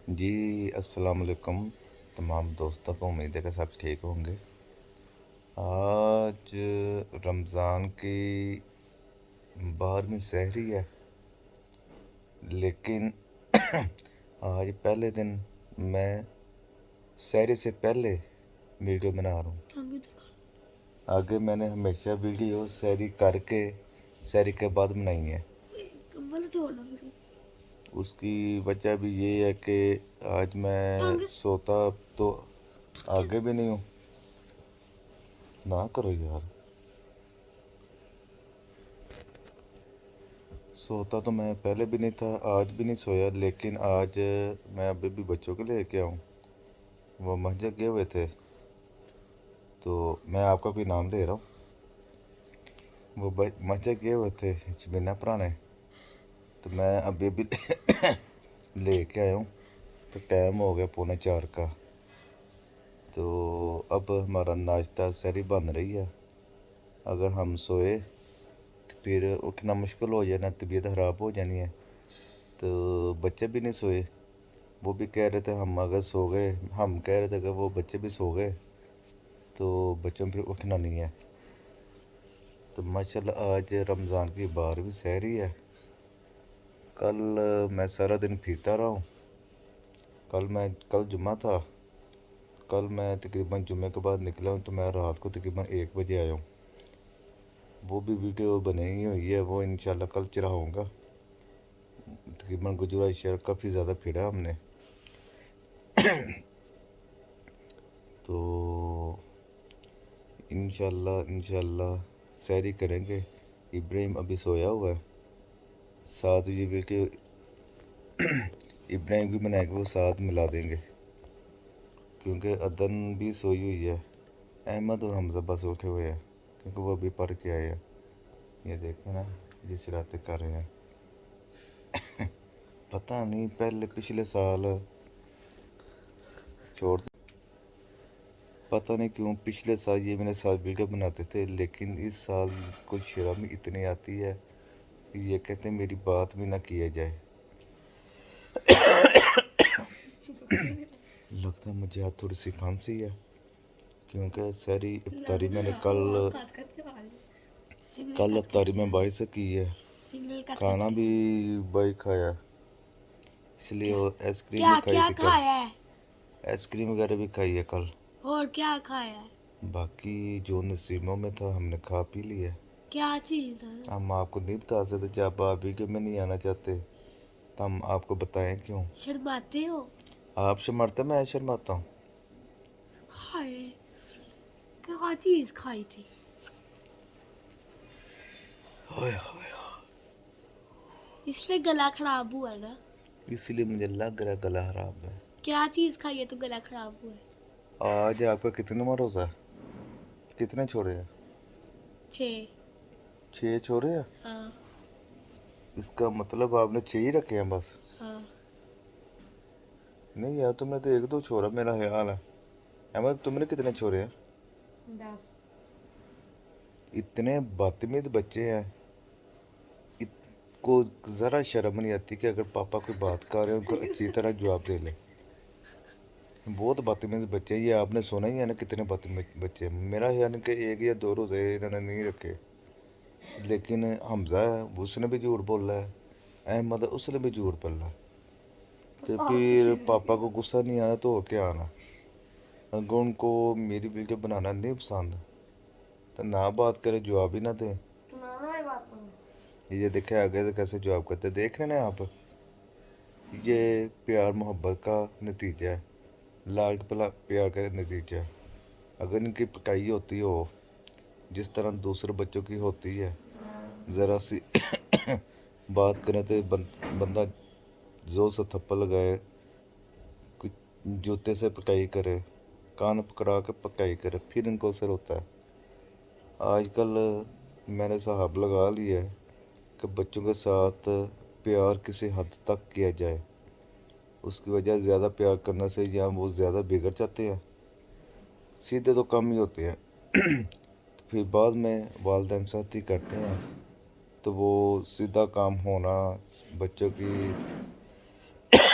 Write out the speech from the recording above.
جی السلام علیکم تمام دوستوں کو، امید ہے کہ سب ٹھیک ہوں گے۔ آج رمضان کی 12ویں سحری ہے، لیکن آج پہلے دن میں سحری سے پہلے ویڈیو بنا رہا ہوں۔ آگے میں نے ہمیشہ ویڈیو سحری کر کے سحری کے بعد بنائی ہے۔ اس کی وجہ بھی یہ ہے کہ آج میں سوتا تو آگے بھی نہیں ہوں، نہ کرو یار، سوتا تو میں پہلے بھی نہیں تھا، آج بھی نہیں سویا، لیکن آج میں ابھی بھی بچوں کے لے کے آؤں، وہ مسجد گئے ہوئے تھے، تو میں آپ کا کوئی نام لے رہا ہوں، وہ مسجد گئے ہوئے تھے شبینہ پرانے، تو میں ابھی بھی لے کے آیا ہوں، تو ٹائم ہو گیا 3:45 کا، تو اب ہمارا ناشتہ سحری بن رہی ہے۔ اگر ہم سوئے تو پھر اٹھنا مشکل ہو جانا، طبیعت خراب ہو جانی ہے، تو بچے بھی نہیں سوئے، وہ بھی کہہ رہے تھے ہم اگر سو گئے، ہم کہہ رہے تھے کہ وہ بچے بھی سو گئے تو بچوں پھر اٹھنا نہیں ہے۔ تو ماشاءاللہ آج رمضان کی 12ویں سحری ہے۔ کل میں سارا دن پھرتا رہا ہوں، کل جمعہ تھا، کل میں تقریباً جمعے کے بعد نکلا ہوں، تو میں رات کو تقریباً 1 بجے آیا ہوں، وہ بھی ویڈیو بنائی ہوئی ہے، وہ انشاءاللہ کل چڑھاؤں گا۔ تقریباً گجرات شہر کافی زیادہ پھرا ہم نے، تو انشاءاللہ سحری کریں گے۔ ابراہیم ابھی سویا ہوا ہے، 7 بجے کے ابراہیم بھی بنائے گا، وہ 7 ملا دیں گے، کیونکہ ادن بھی سوئی ہوئی ہے، احمد اور حمزہ بس اٹھے ہوئے ہیں کیونکہ وہ ابھی پڑھ کے آئے ہیں۔ یہ دیکھیں نا، یہ شرارتیں کر رہے ہیں، پتہ نہیں پچھلے سال پتہ نہیں کیوں پچھلے سال یہ میرے ساتھ ویڈیو بناتے تھے، لیکن اس سال کچھ شرم اتنی آتی ہے کہ یہ کہتے ہیں میری بات بھی نہ کیا جائے۔ لگتا ہے مجھے آج تھوڑی سی کھانسی ہے، کیونکہ سحری افطاری میں نے کل افطاری میں بھائی سے کی ہے، کھانا بھی بھائی کھایا، اس لیے آئس کریم بھی کھائی تھی، آئس کریم وغیرہ بھی کھائی ہے کل، اور کیا کھایا ہے؟ باقی جو نصیبوں میں تھا ہم نے کھا پی لیا۔ کیا چیز ہے؟ ہم آپ کو نہیں بتا سکتے، جب آپ ویڈیو میں نہیں آنا چاہتے تو ہم آپ کو بتائیں کیوں؟ شرماتے ہو؟ آپ شرماتے، میں شرماتا ہوں؟ ہائے، کیا چیز کھائی تھی؟ اس لیے گلا خراب ہوا نا؟ اس لیے مجھے لگ رہا گلا خراب ہے۔ کیا چیز کھائی ہے تو گلا خراب ہوا ہے؟ آج آپ کا کتنے نمبر روزہ ہے؟ کتنے چھوڑے ہیں؟ 6۔ 6 چھوڑے ہیں؟ ہاں اس کا مطلب آپ نے 6 ہی رکھے ہیں بس؟ ہاں۔ نہیں یار، تم نے تو 1-2 چھوڑا، میرا خیال ہے۔ احمد تم نے کتنے چھوڑے ہیں؟ 10۔ اتنے بدتمیز بچے ہیں، کو ذرا شرم نہیں آتی کہ اگر پاپا کوئی بات کر رہے ہیں ان کو اچھی طرح جواب دے لیں۔ بہت بدتمیز بچے ہیں، یہ آپ نے سنا ہی ہے نا کتنے بدتمیز بچے ہیں۔ میرا خیال ہے کہ 1 یا 2 روزے انہوں نے نہیں رکھے، لیکن حمزہ ہے اس نے بھی جھوٹ بول رہا ہے، احمد اس نے بھی جھوٹ بول رہا ہے، تو پھر پاپا کو غصہ نہیں آنا تو ہو کیا آنا؟ اگر ان کو میری ویڈیو بنانا نہیں پسند تو نہ بات کرے، جواب ہی نہ دیں۔ یہ دیکھیں آگے سے کیسے جواب کرتے، دیکھ رہے ہیں آپ؟ یہ پیار محبت کا نتیجہ ہے، لاڈ پیار کا نتیجہ ہے۔ اگر ان کی پٹائی ہوتی ہو جس طرح دوسرے بچوں کی ہوتی ہے، ذرا سی بات کریں تو بندہ زور سے تھپڑ لگائے، جوتے سے پٹائی کرے، کان پکڑا کے پٹائی کرے، پھر ان کو اثر ہوتا ہے۔ آج کل میں نے صاحب لگا لی ہے کہ بچوں کے ساتھ پیار کسی حد تک کیا جائے، اس کی وجہ زیادہ پیار کرنے سے یا وہ زیادہ بگڑ جاتے ہیں، سیدھے تو کم ہی ہوتے ہیں، پھر بعد میں والدین ساتھی کرتے ہیں تو وہ سیدھا کام ہونا، بچوں کی